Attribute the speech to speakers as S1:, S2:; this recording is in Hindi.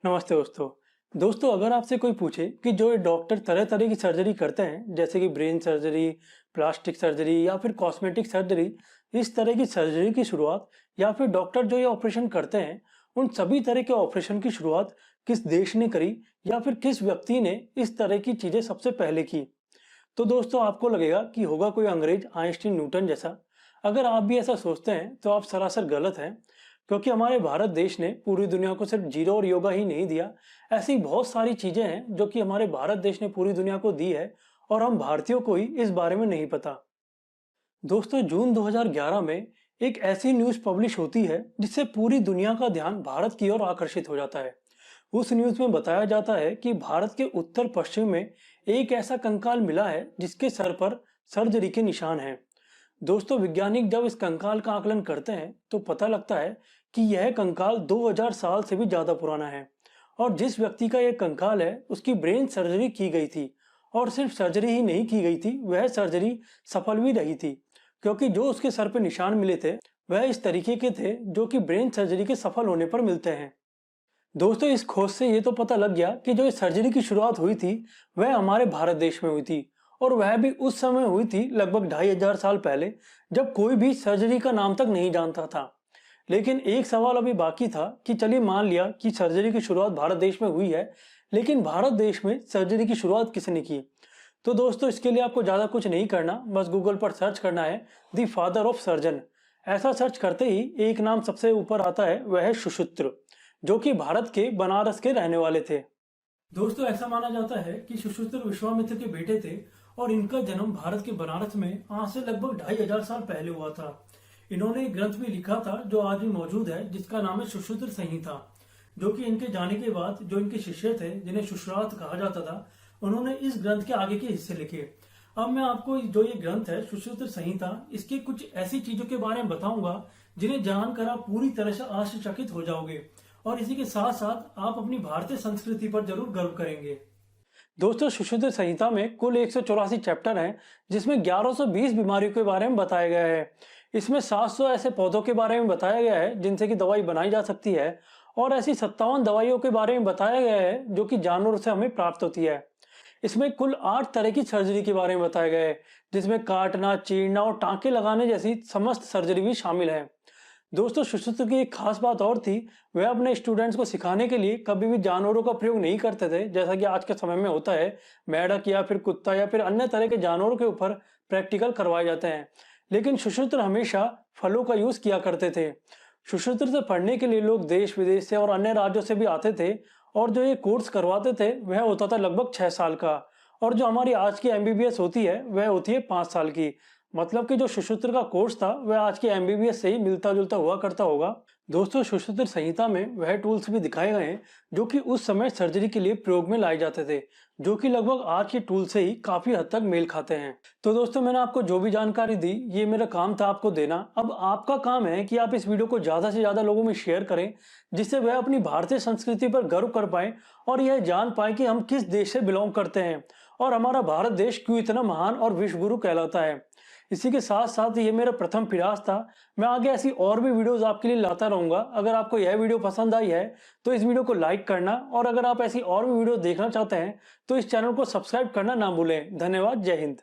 S1: नमस्ते दोस्तों। दोस्तों, अगर आपसे कोई पूछे कि जो ये डॉक्टर तरह तरह की सर्जरी करते हैं, जैसे कि ब्रेन सर्जरी, प्लास्टिक सर्जरी या फिर कॉस्मेटिक सर्जरी, इस तरह की सर्जरी की शुरुआत या फिर डॉक्टर जो ये ऑपरेशन करते हैं, उन सभी तरह के ऑपरेशन की शुरुआत किस देश ने करी या फिर किस व्यक्ति ने इस तरह की चीजें सबसे पहले की, तो दोस्तों आपको लगेगा कि होगा कोई अंग्रेज आइंस्टीन न्यूटन जैसा। अगर आप भी ऐसा सोचते हैं तो आप सरासर गलत हैं, क्योंकि हमारे भारत देश ने पूरी दुनिया को सिर्फ जीरो और योगा ही नहीं दिया। ऐसी बहुत सारी चीजें हैं जो कि हमारे भारत देश ने पूरी दुनिया को दी है और हम भारतीयों को ही इस बारे में नहीं पता। दोस्तों, जून 2011 में एक ऐसी न्यूज पब्लिश होती है जिससे पूरी दुनिया का ध्यान भारत की ओर आकर्षित हो जाता है। उस न्यूज में बताया जाता है कि भारत के उत्तर पश्चिम में एक ऐसा कंकाल मिला है जिसके सर पर सर्जरी के निशान हैं। दोस्तों, वैज्ञानिक जब इस कंकाल का आकलन करते हैं तो पता लगता है कि यह कंकाल 2000 साल से भी ज्यादा पुराना है और जिस व्यक्ति का यह कंकाल है उसकी ब्रेन सर्जरी की गई थी। और सिर्फ सर्जरी ही नहीं की गई थी, वह सर्जरी सफल भी रही थी, क्योंकि जो उसके सर पे निशान मिले थे वह इस तरीके के थे जो कि ब्रेन सर्जरी के सफल होने पर मिलते हैं। दोस्तों, इस खोज से ये तो पता लग गया कि जो इस सर्जरी की शुरुआत हुई थी वह हमारे भारत देश में हुई थी, और वह भी उस समय हुई थी लगभग 2500 साल पहले, जब कोई भी सर्जरी का नाम तक नहीं जानता था। लेकिन एक सवाल अभी बाकी था कि चलिए मान लिया कि सर्जरी की शुरुआत भारत देश में हुई है, लेकिन भारत देश में सर्जरी की शुरुआत किसने की? तो दोस्तों, इसके लिए आपको ज्यादा कुछ नहीं करना, बस गूगल पर सर्च करना है द फादर ऑफ सर्जन। ऐसा सर्च करते ही एक नाम सबसे ऊपर आता है, वह है सुश्रुत, जो कि भारत के बनारस के रहने वाले थे। दोस्तों, ऐसा माना जाता है कि सुश्रुत विश्वामित्र के बेटे थे और इनका जन्म भारत के बनारस में आज से लगभग 2500 साल पहले हुआ था। इन्होंने एक ग्रंथ भी लिखा था जो आज भी मौजूद है, जिसका नाम है सुश्रुत संहिता, जो कि इनके जाने के बाद जो इनके शिष्य थे, जिन्हें सुश्रात कहा जाता था, उन्होंने इस ग्रंथ के आगे के हिस्से लिखे। अब मैं आपको जो ये ग्रंथ है सुश्रुत संहिता, इसके कुछ ऐसी चीजों के बारे में बताऊंगा जिन्हें जानकर आप पूरी तरह से आश्चर्यचकित हो जाओगे, और इसी के साथ साथ आप अपनी भारतीय संस्कृति पर जरूर गर्व करेंगे। दोस्तों, सुश्रुत संहिता में कुल 184 चैप्टर हैं, जिसमें 1120 बीमारियों के बारे में बताया गया है। इसमें 700 ऐसे पौधों के बारे में बताया गया है जिनसे कि दवाई बनाई जा सकती है, और ऐसी 57 दवाइयों के बारे में बताया गया है जो कि जानवरों से हमें प्राप्त होती है। इसमें कुल 8 तरह की सर्जरी के बारे में बताया गया है, जिसमें काटना, चीरना और टांके लगाने जैसी समस्त सर्जरी भी शामिल है। दोस्तों, सुश्रुत की एक खास बात और थी, वह अपने स्टूडेंट्स को सिखाने के लिए कभी भी जानवरों का प्रयोग नहीं करते थे, जैसा कि आज के समय में होता है। मेंढक या फिर कुत्ता या फिर अन्य तरह के जानवरों के ऊपर प्रैक्टिकल करवाए जाते हैं, लेकिन सुश्रुत हमेशा फलों का यूज किया करते थे। सुश्रुत से पढ़ने के लिए लोग देश विदेश से और अन्य राज्यों से भी आते थे, और जो ये कोर्स करवाते थे वह होता था लगभग 6 साल का, और जो हमारी आज की एमबीबीएस होती है वह होती है 5 साल की। मतलब कि जो सुश्रुत का कोर्स था वह आज के एमबीबीएस से ही मिलता जुलता हुआ करता होगा। दोस्तों, सुश्रुत संहिता में वह टूल्स भी दिखाए गए हैं जो कि उस समय सर्जरी के लिए प्रयोग में लाए जाते थे, जो कि लगभग आज के टूल से ही काफी हद तक मेल खाते हैं। तो दोस्तों, मैंने आपको जो भी जानकारी दी, ये मेरा काम था आपको देना। अब आपका काम है कि आप इस वीडियो को ज्यादा से ज्यादा लोगों में शेयर करें, जिससे वह अपनी भारतीय संस्कृति पर गर्व कर पाए और यह जान पाए कि हम किस देश से बिलोंग करते हैं और हमारा भारत देश क्यों इतना महान और विश्व गुरु कहलाता है। इसी के साथ साथ ये मेरा प्रथम प्रयास था। मैं आगे ऐसी और भी वीडियोस आपके लिए लाता रहूंगा। अगर आपको यह वीडियो पसंद आई है तो इस वीडियो को लाइक करना, और अगर आप ऐसी और भी वीडियो देखना चाहते हैं तो इस चैनल को सब्सक्राइब करना ना भूलें। धन्यवाद। जय हिंद।